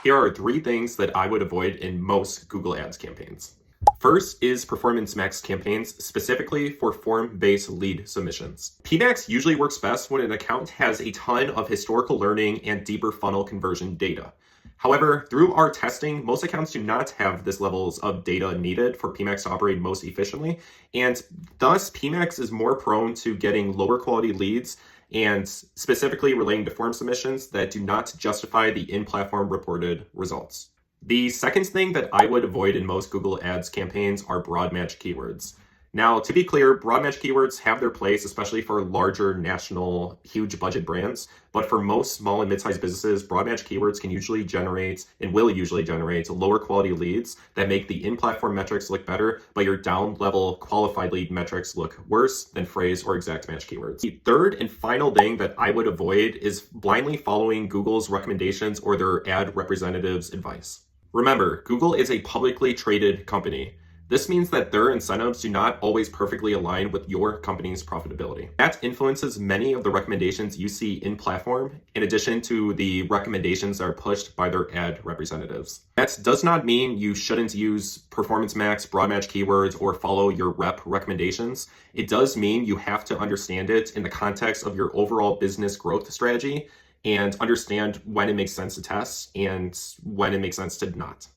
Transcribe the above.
Here are 3 things that I would avoid in most Google Ads campaigns. First is Performance Max campaigns, specifically for form-based lead submissions. PMax usually works best when an account has a ton of historical learning and deeper funnel conversion data. However, through our testing, most accounts do not have this levels of data needed for PMax to operate most efficiently, and thus PMax is more prone to getting lower quality leads and specifically relating to form submissions that do not justify the in-platform reported results. The second thing that I would avoid in most Google Ads campaigns are broad match keywords. Now, to be clear, broad match keywords have their place, especially for larger national, huge budget brands. But for most small and mid-sized businesses, broad match keywords can usually generate and will usually generate lower quality leads that make the in-platform metrics look better, but your down-level qualified lead metrics look worse than phrase or exact match keywords. The third and final thing that I would avoid is blindly following Google's recommendations or their ad representatives' advice. Remember, Google is a publicly traded company. This means that their incentives do not always perfectly align with your company's profitability. That influences many of the recommendations you see in platform, in addition to the recommendations that are pushed by their ad representatives. That does not mean you shouldn't use Performance Max, broad match keywords, or follow your rep recommendations. It does mean you have to understand it in the context of your overall business growth strategy and understand when it makes sense to test and when it makes sense to not.